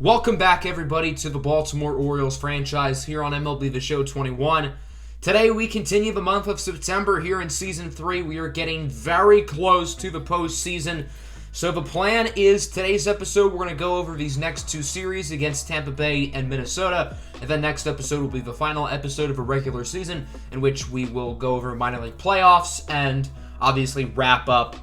Welcome back, everybody, to the Baltimore Orioles franchise here on MLB The Show 21. Today, we continue the month of September here in Season 3. We are getting very close to the postseason. So the plan is, today's episode, we're going to go over these next two series against Tampa Bay and Minnesota. And then next episode will be the final episode of a regular season, in which we will go over minor league playoffs and obviously wrap up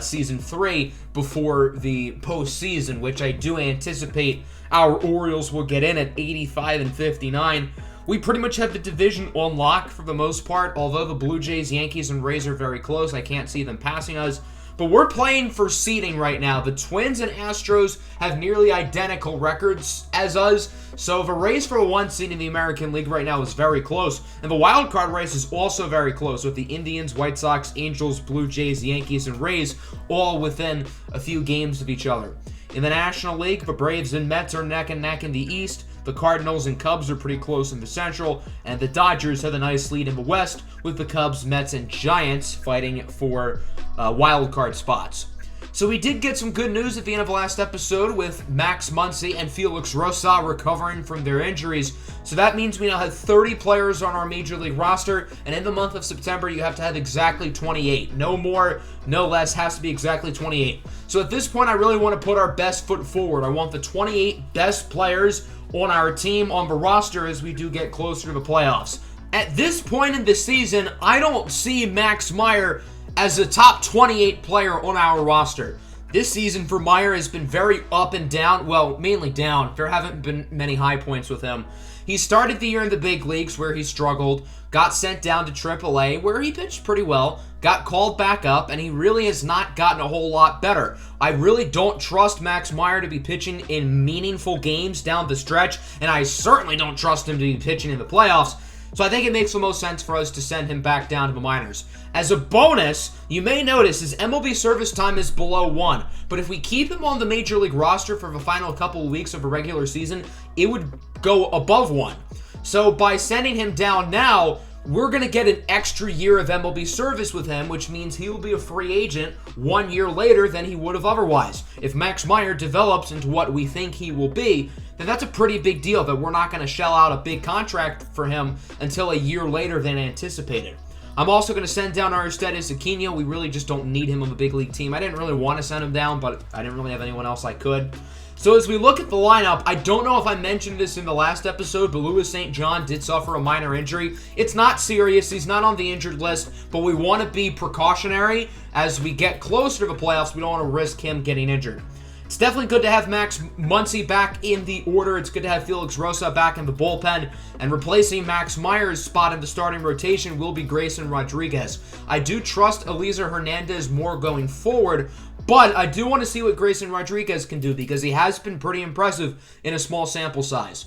Season 3 before the postseason, which I do anticipate our Orioles will get in at 85-59. We pretty much have the division on lock for the most part, although the Blue Jays, Yankees, and Rays are very close. I can't see them passing us. But we're playing for seeding right now. The Twins and Astros have nearly identical records as us, so the race for a 1 seed in the American League right now is very close. And the wild card race is also very close, with the Indians, White Sox, Angels, Blue Jays, Yankees, and Rays all within a few games of each other. In the National League, the Braves and Mets are neck and neck in the East. The Cardinals and Cubs are pretty close in the Central, and the Dodgers have a nice lead in the West, with the Cubs, Mets, and Giants fighting for wild card spots. So we did get some good news at the end of last episode with Max Muncy and Felix Rosa recovering from their injuries. So that means we now have 30 players on our Major League roster, and in the month of September, you have to have exactly 28. No more, no less, has to be exactly 28. So at this point, I really want to put our best foot forward. I want the 28 best players on our team on the roster as we do get closer to the playoffs. At this point in the season, I don't see Max Meyer as a top 28 player on our roster. This season for Meyer has been very up and down. Well, mainly down. There haven't been many high points with him. He started the year in the big leagues where he struggled, got sent down to AAA where he pitched pretty well, got called back up, and he really has not gotten a whole lot better. I really don't trust Max Meyer to be pitching in meaningful games down the stretch, and I certainly don't trust him to be pitching in the playoffs. So I think it makes the most sense for us to send him back down to the minors. As a bonus, you may notice his MLB service time is below 1, but if we keep him on the Major League roster for the final couple of weeks of a regular season, it would go above 1. So by sending him down now, we're going to get an extra year of MLB service with him, which means he will be a free agent 1 year later than he would have otherwise. If Max Meyer develops into what we think he will be, then that's a pretty big deal that we're not going to shell out a big contract for him until a year later than anticipated. I'm also going to send down Aristides Aquino. We really just don't need him on the big league team. I didn't really want to send him down, but I didn't really have anyone else I could. So as we look at the lineup, I don't know if I mentioned this in the last episode, but Louis St. John did suffer a minor injury. It's not serious. He's not on the injured list, but we want to be precautionary. As we get closer to the playoffs, we don't want to risk him getting injured. It's definitely good to have Max Muncy back in the order. It's good to have Felix Rosa back in the bullpen. And replacing Max Meyer's spot in the starting rotation will be Grayson Rodriguez. I do trust Eliezer Hernandez more going forward, but I do want to see what Grayson Rodriguez can do because he has been pretty impressive in a small sample size.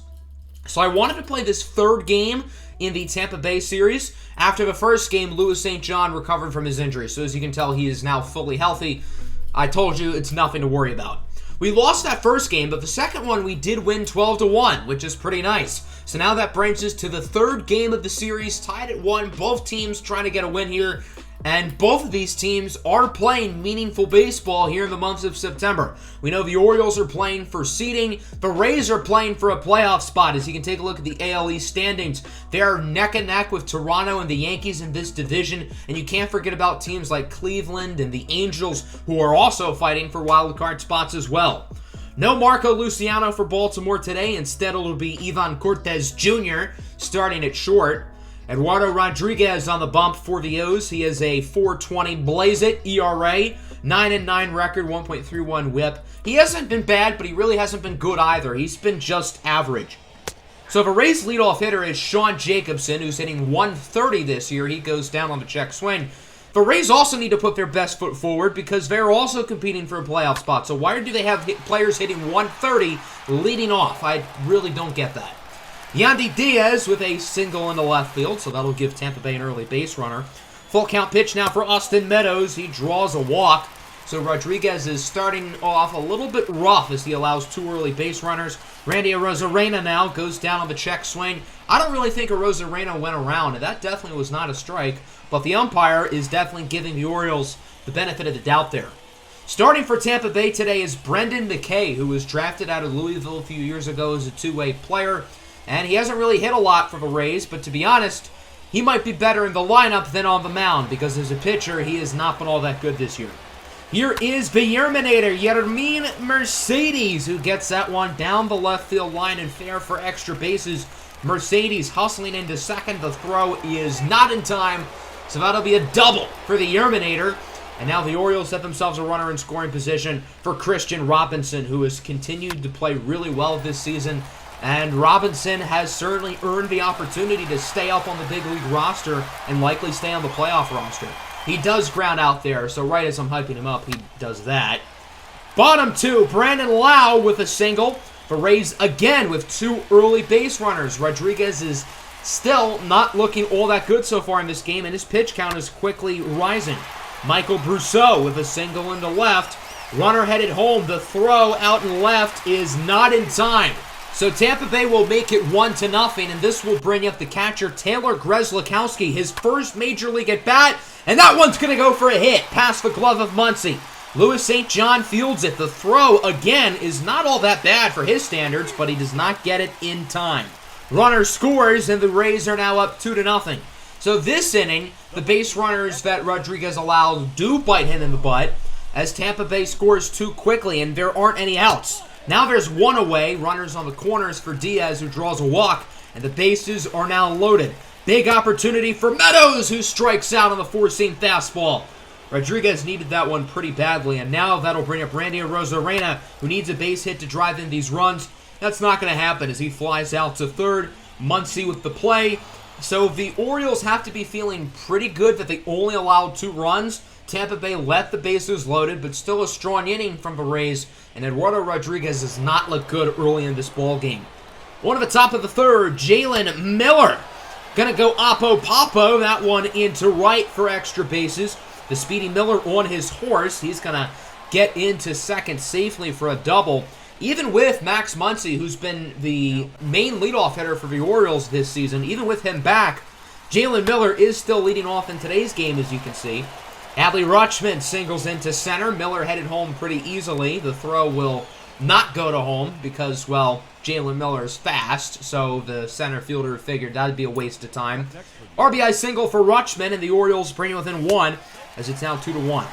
So I wanted to play this third game in the Tampa Bay series. After the first game, Louis St. John recovered from his injury. So as you can tell, he is now fully healthy. I told you it's nothing to worry about. We lost that first game, but the second one we did win 12-1, which is pretty nice. So now that brings us to the third game of the series, tied at 1. Both teams trying to get a win here. And both of these teams are playing meaningful baseball here in the months of September. We know the Orioles are playing for seeding. The Rays are playing for a playoff spot. As you can take a look at the AL East standings, they are neck and neck with Toronto and the Yankees in this division. And you can't forget about teams like Cleveland and the Angels, who are also fighting for wild card spots as well. No Marco Luciano for Baltimore today. Instead, it'll be Ivan Cortez Jr. starting at short. Eduardo Rodriguez on the bump for the O's. He has a 4.20 Blaze It ERA, 9-9 record, 1.31 whip. He hasn't been bad, but he really hasn't been good either. He's been just average. So the Rays leadoff hitter is Sean Jacobson, who's hitting 130 this year. He goes down on the check swing. The Rays also need to put their best foot forward because they're also competing for a playoff spot. So why do they have players hitting 130 leading off? I really don't get that. Yandy Diaz with a single in the left field, so that'll give Tampa Bay an early base runner. Full count pitch now for Austin Meadows. He draws a walk. So Rodriguez is starting off a little bit rough as he allows 2 early base runners. Randy Arozarena now goes down on the check swing. I don't really think Arozarena went around, and that definitely was not a strike. But the umpire is definitely giving the Orioles the benefit of the doubt there. Starting for Tampa Bay today is Brendan McKay, who was drafted out of Louisville a few years ago as a two-way player. And he hasn't really hit a lot for the Rays, but to be honest, he might be better in the lineup than on the mound because as a pitcher, he has not been all that good this year. Here is the Yerminator, Yermin Mercedes, who gets that one down the left field line and fair for extra bases. Mercedes hustling into second. The throw is not in time, so that'll be a double for the Yerminator. And now the Orioles set themselves a runner in scoring position for Christian Robinson, who has continued to play really well this season. And Robinson has certainly earned the opportunity to stay up on the big league roster and likely stay on the playoff roster. He does ground out there, so right as I'm hyping him up, he does that. Bottom two, Brandon Lau with a single. The Rays again with two early base runners. Rodriguez is still not looking all that good so far in this game, and his pitch count is quickly rising. Michael Brousseau with a single into left. Runner headed home. The throw out in left is not in time. So Tampa Bay will make it 1-0, and this will bring up the catcher Taylor Grzelkowski, his first major league at bat, and that one's going to go for a hit past the glove of Muncy. Louis St. John fields it. The throw, again, is not all that bad for his standards, but he does not get it in time. Runner scores, and the Rays are now up 2-0. So this inning, the base runners that Rodriguez allowed do bite him in the butt, as Tampa Bay scores too quickly, and there aren't any outs. Now there's one away, runners on the corners for Diaz, who draws a walk, and the bases are now loaded. Big opportunity for Meadows, who strikes out on the four-seam fastball. Rodriguez needed that one pretty badly, and now that'll bring up Randy Arozarena, who needs a base hit to drive in these runs. That's not going to happen as he flies out to third. Muncy with the play. So the Orioles have to be feeling pretty good that they only allowed 2 runs. Tampa Bay let the bases loaded, but still a strong inning from the Rays, and Eduardo Rodriguez does not look good early in this ball game. One at the top of the third, Jalen Miller. Gonna go Oppo-Popo, that one into right for extra bases. The speedy Miller on his horse. He's gonna get into second safely for a double. Even with Max Muncy, who's been the main leadoff hitter for the Orioles this season, even with him back, Jalen Miller is still leading off in today's game, as you can see. Adley Rutschman singles into center. Miller headed home pretty easily. The throw will not go to home because, well, Jalen Miller is fast, so the center fielder figured that would be a waste of time. RBI single for Rutschman, and the Orioles bring it within 1 as it's now 2-1.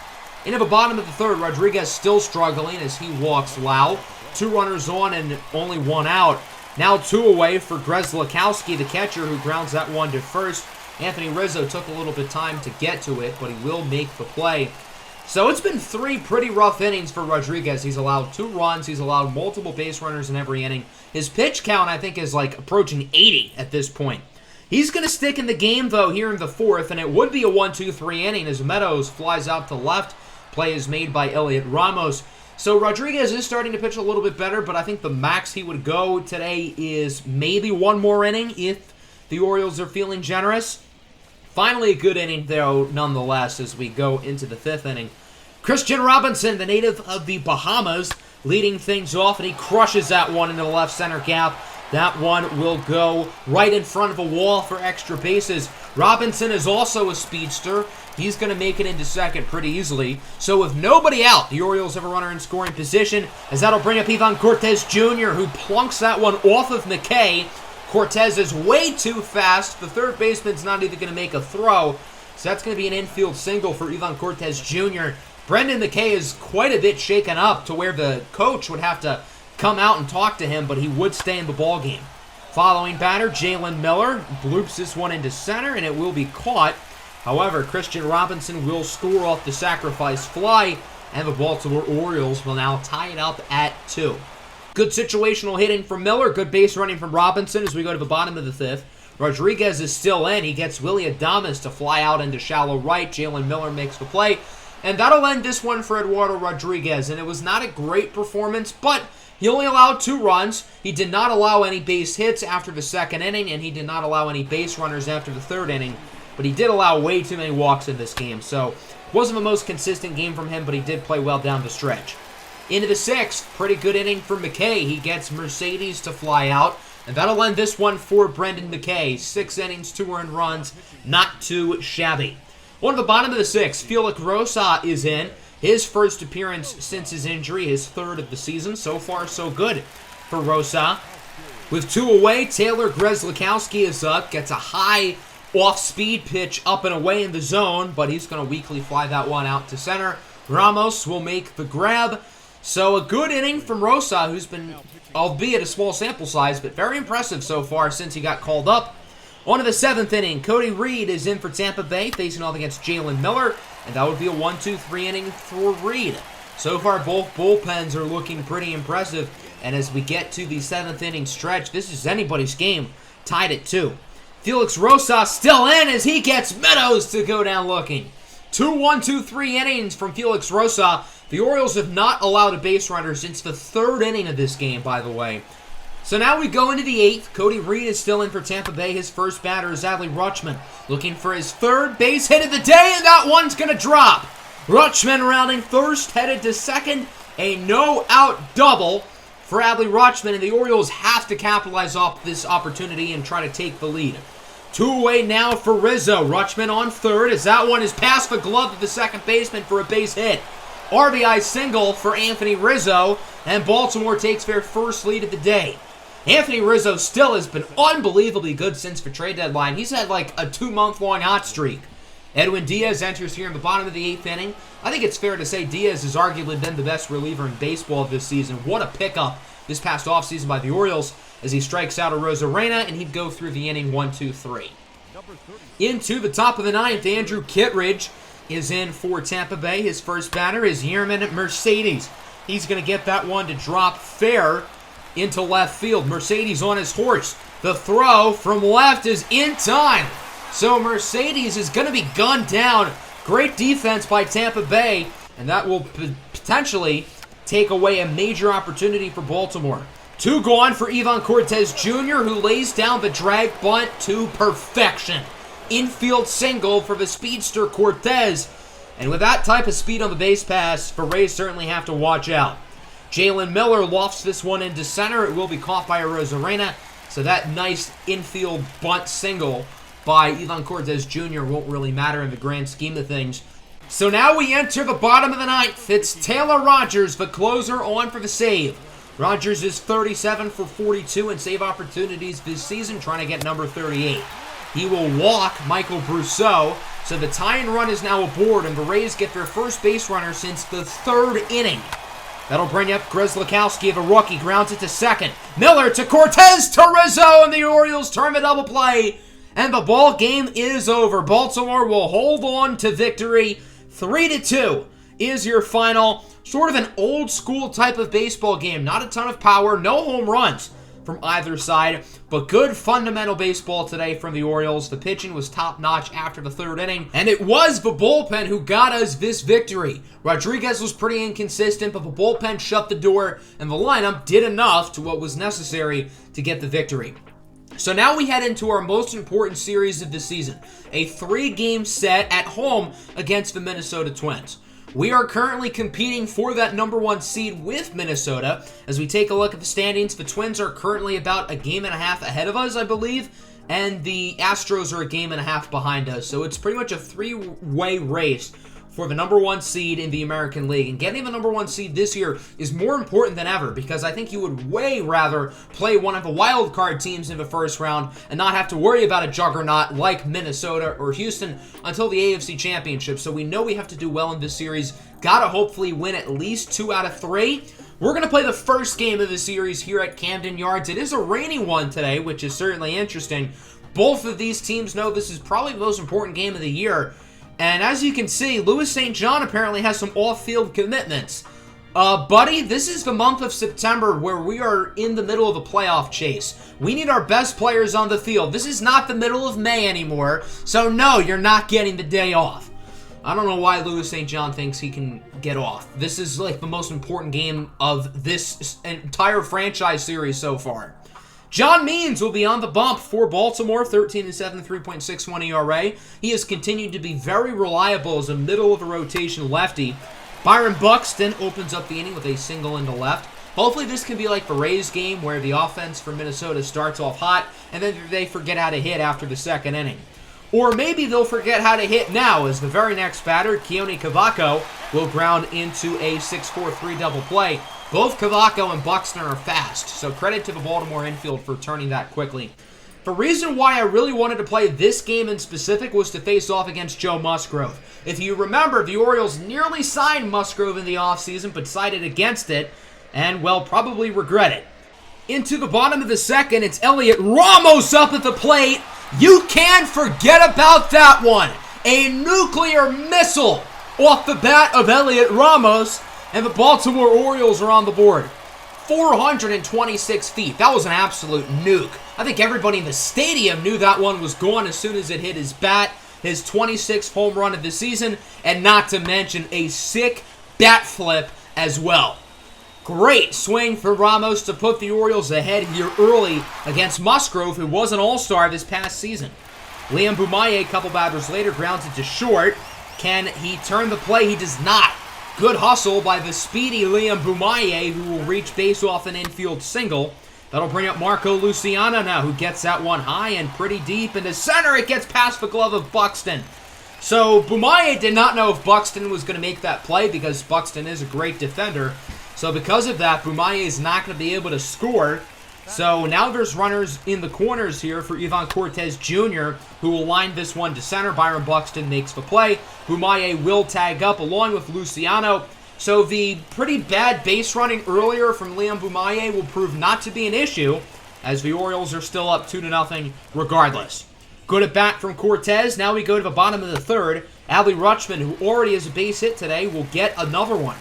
Into the bottom of the third, Rodriguez still struggling as he walks Lau. 2 runners on and only 1 out. Now 2 away for Grzelkowski, the catcher, who grounds that one to first. Anthony Rizzo took a little bit of time to get to it, but he will make the play. So it's been 3 pretty rough innings for Rodriguez. He's allowed 2 runs. He's allowed multiple base runners in every inning. His pitch count, I think, is like approaching 80 at this point. He's going to stick in the game, though, here in the 4th, and it would be a 1-2-3 inning as Meadows flies out to left. Play is made by Elliot Ramos. So Rodriguez is starting to pitch a little bit better, but I think the max he would go today is maybe 1 more inning if the Orioles are feeling generous. Finally, a good inning, though, nonetheless, as we go into the 5th inning. Christian Robinson, the native of the Bahamas, leading things off, and he crushes that one into the left center gap. That one will go right in front of a wall for extra bases. Robinson is also a speedster. He's going to make it into second pretty easily. So with nobody out, the Orioles have a runner in scoring position, as that'll bring up Ivan Cortez Jr., who plunks that one off of McKay. Cortez is way too fast. The third baseman's not even going to make a throw. So that's going to be an infield single for Ivan Cortez Jr. Brendan McKay is quite a bit shaken up to where the coach would have to come out and talk to him, but he would stay in the ball game. Following batter, Jalen Miller bloops this one into center, and it will be caught. However, Christian Robinson will score off the sacrifice fly, and the Baltimore Orioles will now tie it up at 2. Good situational hitting from Miller. Good base running from Robinson as we go to the bottom of the 5th. Rodriguez is still in. He gets Willy Adames to fly out into shallow right. Jalen Miller makes the play. And that'll end this one for Eduardo Rodriguez. And it was not a great performance, but he only allowed 2 runs. He did not allow any base hits after the 2nd inning, and he did not allow any base runners after the 3rd inning. But he did allow way too many walks in this game. So, wasn't the most consistent game from him, but he did play well down the stretch. Into the 6th, pretty good inning for McKay. He gets Mercedes to fly out, and that'll end this one for Brendan McKay. 6 innings, 2 earned runs, not too shabby. On the bottom of the 6th, Felix Rosa is in. His first appearance since his injury, his third of the season. So far, so good for Rosa. With 2 away, Taylor Grzelkowski is up. Gets a high off-speed pitch up and away in the zone, but he's going to weakly fly that one out to center. Ramos will make the grab. So a good inning from Rosa, who's been, albeit a small sample size, but very impressive so far since he got called up. On to the 7th inning. Cody Reed is in for Tampa Bay, facing off against Jalen Miller, and that would be a 1-2-3 inning for Reed. So far, both bullpens are looking pretty impressive, and as we get to the 7th inning stretch, this is anybody's game, tied at 2. Felix Rosa still in as he gets Meadows to go down looking. 2 1-2-3 innings from Felix Rosa. The Orioles have not allowed a base runner since the 3rd inning of this game, by the way. So now we go into the 8th. Cody Reed is still in for Tampa Bay. His first batter is Adley Rutschman, looking for his 3rd base hit of the day, and that one's going to drop. Rutschman rounding first, headed to second. A no-out double for Adley Rutschman, and the Orioles have to capitalize off this opportunity and try to take the lead. 2 away now for Rizzo. Rutschman on 3rd as that one is past the glove of the second baseman for a base hit. RBI single for Anthony Rizzo, and Baltimore takes their first lead of the day. Anthony Rizzo still has been unbelievably good since the trade deadline. He's had like a 2-month-long hot streak. Edwin Diaz enters here in the bottom of the 8th inning. I think it's fair to say Diaz has arguably been the best reliever in baseball this season. What a pickup this past offseason by the Orioles as he strikes out a Rosarena, and he'd go through the inning 1-2-3. Into the top of the 9th, Andrew Kittredge is in for Tampa Bay. His first batter is Yerman Mercedes. He's going to get that one to drop fair into left field. Mercedes on his horse. The throw from left is in time. So Mercedes is going to be gunned down. Great defense by Tampa Bay, and that will potentially take away a major opportunity for Baltimore. 2 gone for Ivan Cortez Jr., who lays down the drag bunt to perfection. Infield single for the speedster Cortez. And with that type of speed on the base pass, the Rays certainly have to watch out. Jalen Miller lofts this one into center. It will be caught by a Rosarena. So that nice infield bunt single by Ivan Cortez Jr. won't really matter in the grand scheme of things. So now we enter the bottom of the 9th. It's Taylor Rogers, the closer, on for the save. Rogers is 37 for 42 in save opportunities this season, trying to get number 38. He will walk Michael Brousseau, so the tie-in run is now aboard, and the Rays get their first base runner since the 3rd inning. That'll bring up Grzelkowski, the rookie, grounds it to second. Miller to Cortez to Rizzo, and the Orioles turn the double play, and the ball game is over. Baltimore will hold on to victory. 3-2 is your final. Sort of an old-school type of baseball game. Not a ton of power, no home runs from either side, but good fundamental baseball today from the Orioles. The pitching was top-notch after the 3rd inning, and it was the bullpen who got us this victory. Rodriguez was pretty inconsistent, but the bullpen shut the door, and the lineup did enough to what was necessary to get the victory. So now we head into our most important series of the season, a 3-game set at home against the Minnesota Twins. We are currently competing for that number 1 seed with Minnesota. As we take a look at the standings, the Twins are currently about a game and a half ahead of us, I believe, and the Astros are a game and a half behind us. So it's pretty much a 3-way race for the number 1 seed in the American League. And getting the number 1 seed this year is more important than ever, because I think you would way rather play one of the wild card teams in the first round and not have to worry about a juggernaut like Minnesota or Houston until the AFC Championship. So we know we have to do well in this series. Gotta hopefully win at least 2 out of 3. We're going to play the first game of the series here at Camden Yards. It is a rainy one today, which is certainly interesting. Both of these teams know this is probably the most important game of the year. And as you can see, Louis St. John apparently has some off-field commitments. Buddy, this is the month of September where we are in the middle of a playoff chase. We need our best players on the field. This is not the middle of May anymore, so no, you're not getting the day off. I don't know why Louis St. John thinks he can get off. This is like the most important game of this entire franchise series so far. John Means will be on the bump for Baltimore, 13-7, 3.61 ERA. He has continued to be very reliable as a middle-of-the-rotation lefty. Byron Buxton opens up the inning with a single into left. Hopefully this can be like the Rays game where the offense for Minnesota starts off hot and then they forget how to hit after the 2nd inning. Or maybe they'll forget how to hit now, as the very next batter, Keone Cavaco, will ground into a 6-4-3 double play. Both Cavaco and Buxton are fast, so credit to the Baltimore infield for turning that quickly. The reason why I really wanted to play this game in specific was to face off against Joe Musgrove. If you remember, the Orioles nearly signed Musgrove in the offseason, but decided against it, and, well, probably regret it. Into the bottom of the second, it's Elliot Ramos up at the plate. You can't forget about that one. A nuclear missile off the bat of Elliot Ramos, and the Baltimore Orioles are on the board. 426 feet. That was an absolute nuke. I think everybody in the stadium knew that one was gone as soon as it hit his bat. His 26th home run of the season, and not to mention a sick bat flip as well. Great swing for Ramos to put the Orioles ahead here early against Musgrove, who was an all-star this past season. Liam Bumaye, a couple batters later, grounds it to short. Can he turn the play? He does not. Good hustle by the speedy Liam Bumaye, who will reach base off an infield single. That'll bring up Marco Luciano now, who gets that one high and pretty deep into center. It gets past the glove of Buxton. So Bumaye did not know if Buxton was going to make that play, because Buxton is a great defender. So because of that, Bumaye is not going to be able to score. So now there's runners in the corners here for Ivan Cortez Jr., who will line this one to center. Byron Buxton makes the play. Bumaye will tag up along with Luciano. So the pretty bad base running earlier from Liam Bumaye will prove not to be an issue, as the Orioles are still up 2-0 regardless. Good at bat from Cortez. Now we go to the bottom of the third. Adley Rutschman, who already has a base hit today, will get another one.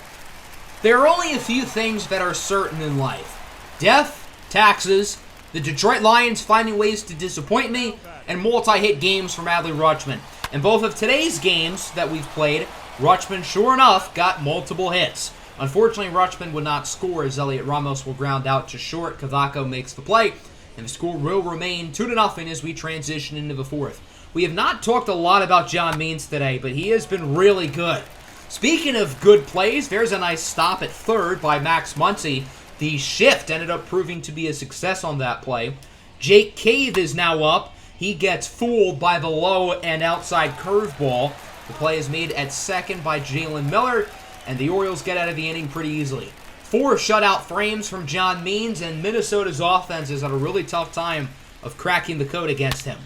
There are only a few things that are certain in life. Death, taxes, the Detroit Lions finding ways to disappoint me, and multi-hit games from Adley Rutschman. In both of today's games that we've played, Rutschman, sure enough, got multiple hits. Unfortunately, Rutschman would not score, as Elliot Ramos will ground out to short. Cavaco makes the play, and the score will remain 2-0 as we transition into the fourth. We have not talked a lot about John Means today, but he has been really good. Speaking of good plays, there's a nice stop at third by Max Muncy. The shift ended up proving to be a success on that play. Jake Cave is now up. He gets fooled by the low and outside curveball. The play is made at second by Jalen Miller, and the Orioles get out of the inning pretty easily. 4 shutout frames from John Means, and Minnesota's offense has had a really tough time of cracking the code against him.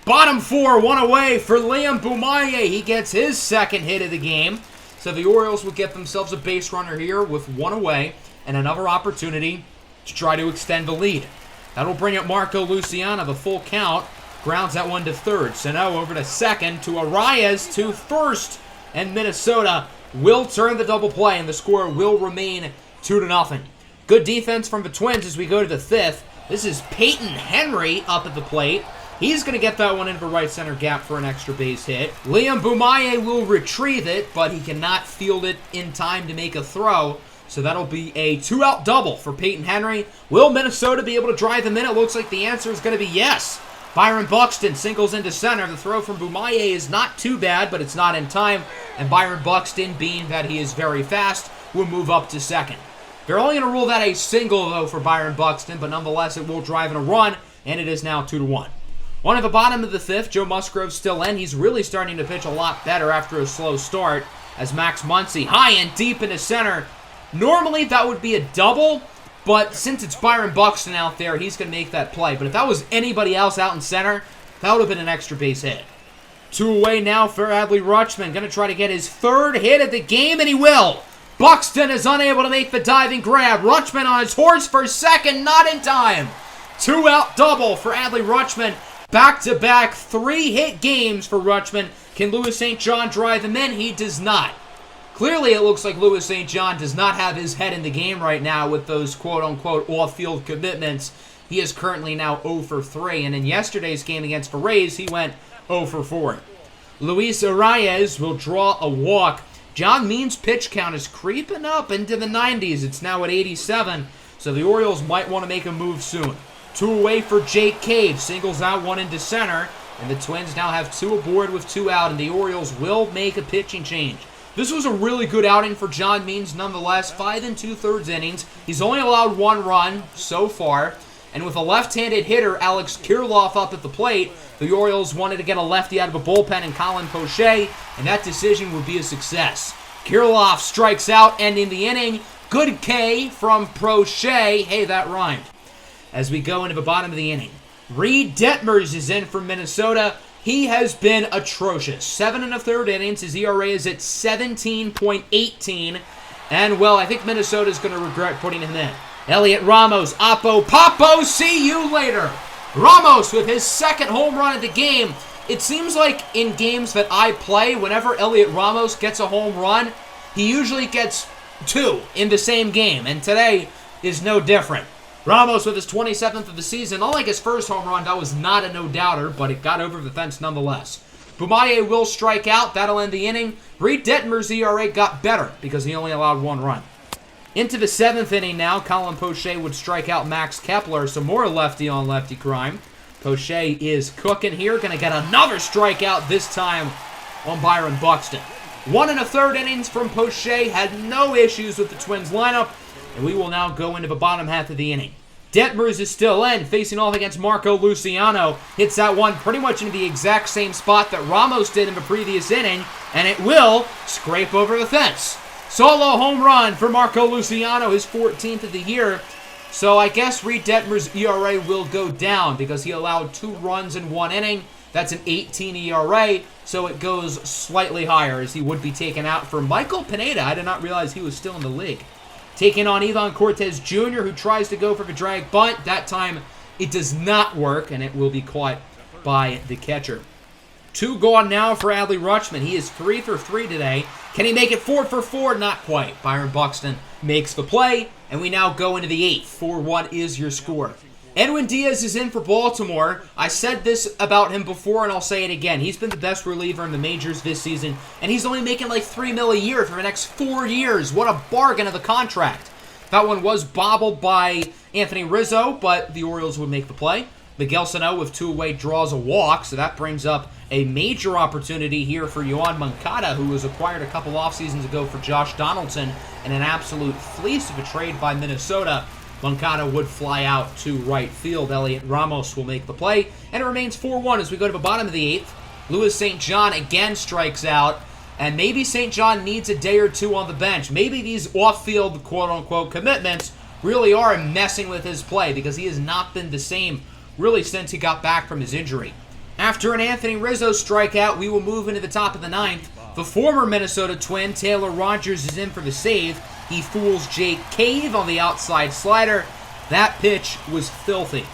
Bottom 4, one away for Liam Bumaye. He gets his second hit of the game. So the Orioles will get themselves a base runner here with 1 away and another opportunity to try to extend the lead. That'll bring up Marco Luciano, the full count. Grounds that one to third. Sano over to second, to Arias to first. And Minnesota will turn the double play, and the score will remain 2-0. Good defense from the Twins as we go to the fifth. This is Peyton Henry up at the plate. He's going to get that one into the right center gap for an extra base hit. Liam Bumaye will retrieve it, but he cannot field it in time to make a throw. So that'll be a 2-out double for Peyton Henry. Will Minnesota be able to drive them in? It looks like the answer is going to be yes. Byron Buxton singles into center. The throw from Bumaye is not too bad, but it's not in time. And Byron Buxton, being that he is very fast, will move up to second. They're only going to rule that a single, though, for Byron Buxton, but nonetheless, it will drive in a run, and it is now 2-1. On at the bottom of the fifth, Joe Musgrove's still in. He's really starting to pitch a lot better after a slow start, as Max Muncy, high and deep into center. Normally, that would be a double, but since it's Byron Buxton out there, he's going to make that play. But if that was anybody else out in center, that would have been an extra base hit. 2 away now for Adley Rutschman. Going to try to get his third hit of the game, and he will. Buxton is unable to make the diving grab. Rutschman on his horse for second, not in time. 2-out double for Adley Rutschman. Back-to-back 3-hit games for Rutschman. Can Louis St. John drive him in? He does not. Clearly, it looks like Louis St. John does not have his head in the game right now with those quote-unquote off-field commitments. He is currently now 0 for 3, and in yesterday's game against the Rays, he went 0 for 4. Luis Arias will draw a walk. John Means' pitch count is creeping up into the 90s. It's now at 87, so the Orioles might want to make a move soon. 2 away for Jake Cave. Singles out, 1 into center, and the Twins now have 2 aboard with 2 out, and the Orioles will make a pitching change. This was a really good outing for John Means nonetheless. 5 2/3 innings. He's only allowed 1 run so far. And with a left-handed hitter, Alex Kirilloff, up at the plate, the Orioles wanted to get a lefty out of a bullpen in Colin Poche, and that decision would be a success. Kirilloff strikes out, ending the inning. Good K from Poche. Hey, that rhymed. As we go into the bottom of the inning, Reed Detmers is in from Minnesota. He has been atrocious. 7 1/3 innings. His ERA is at 17.18. And, well, I think Minnesota's going to regret putting him in. Elliot Ramos, Oppo, Papo, see you later. Ramos with his second home run of the game. It seems like in games that I play, whenever Elliot Ramos gets a home run, he usually gets 2 in the same game. And today is no different. Ramos with his 27th of the season. Unlike his first home run, that was not a no-doubter, but it got over the fence nonetheless. Bumaye will strike out. That'll end the inning. Reed Detmer's ERA got better because he only allowed 1 run. Into the 7th inning now, Colin Poche would strike out Max Kepler. Some more lefty-on-lefty crime. Poche is cooking here. Going to get another strikeout, this time on Byron Buxton. 1 1/3 innings from Poche. Had no issues with the Twins lineup. And we will now go into the bottom half of the inning. Detmers is still in, facing off against Marco Luciano. Hits that one pretty much into the exact same spot that Ramos did in the previous inning, and it will scrape over the fence. Solo home run for Marco Luciano, his 14th of the year. So I guess Reed Detmer's ERA will go down because he allowed 2 runs in 1 inning. That's an 18 ERA, so it goes slightly higher as he would be taken out for Michael Pineda. I did not realize he was still in the league. Taking on Ivan Cortez Jr., who tries to go for the drag bunt. That time, it does not work, and it will be caught by the catcher. 2 gone now for Adley Rutschman. He is 3 for 3 today. Can he make it 4 for 4? Not quite. Byron Buxton makes the play, and we now go into the 8th. 4-1 is your score. Edwin Diaz is in for Baltimore. I said this about him before, and I'll say it again. He's been the best reliever in the majors this season, and he's only making like $3 million a year for the next 4 years. What a bargain of the contract. That one was bobbled by Anthony Rizzo, but the Orioles would make the play. Miguel Sano with 2 away draws a walk, so that brings up a major opportunity here for Yoan Moncada, who was acquired a couple off seasons ago for Josh Donaldson in an absolute fleece of a trade by Minnesota. Moncada would fly out to right field. Elliot Ramos will make the play, and it remains 4-1 as we go to the bottom of the 8th. Louis St. John again strikes out, and maybe St. John needs a day or 2 on the bench. Maybe these off-field, quote-unquote, commitments really are messing with his play because he has not been the same really since he got back from his injury. After an Anthony Rizzo strikeout, we will move into the top of the 9th. The former Minnesota Twin, Taylor Rogers, is in for the save. He fools Jake Cave on the outside slider. That pitch was filthy.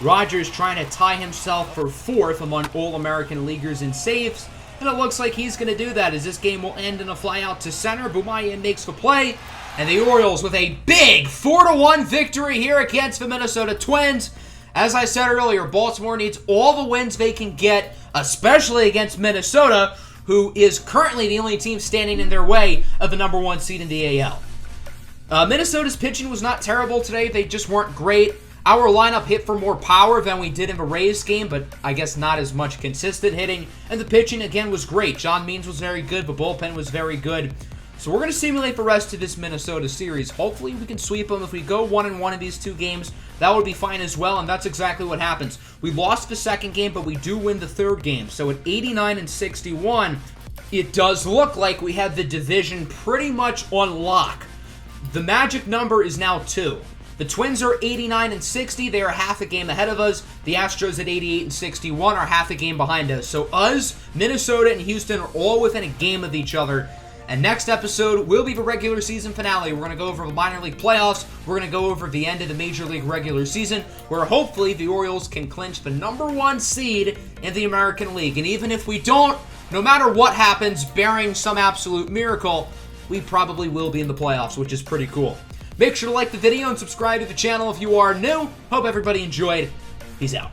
Rogers trying to tie himself for 4th among All-American leaguers in saves, and it looks like he's going to do that as this game will end in a flyout to center. Bumaye makes the play, and the Orioles with a big 4-1 victory here against the Minnesota Twins. As I said earlier, Baltimore needs all the wins they can get, especially against Minnesota, who is currently the only team standing in their way of the number 1 seed in the AL. Minnesota's pitching was not terrible today. They just weren't great. Our lineup hit for more power than we did in the Rays game, but I guess not as much consistent hitting. And the pitching, again, was great. John Means was very good, but bullpen was very good. So we're going to simulate the rest of this Minnesota series. Hopefully we can sweep them. If we go 1-1 in these 2 games, that would be fine as well, and that's exactly what happens. We lost the second game, but we do win the 3rd game. So at 89-61, it does look like we have the division pretty much on lock. The magic number is now 2. The Twins are 89-60. They are half a game ahead of us. The Astros at 88-61 are half a game behind us. So us, Minnesota, and Houston are all within a game of each other. And next episode will be the regular season finale. We're going to go over the minor league playoffs. We're going to go over the end of the major league regular season, where hopefully the Orioles can clinch the number 1 seed in the American League. And even if we don't, no matter what happens, barring some absolute miracle, we probably will be in the playoffs, which is pretty cool. Make sure to like the video and subscribe to the channel if you are new. Hope everybody enjoyed. Peace out.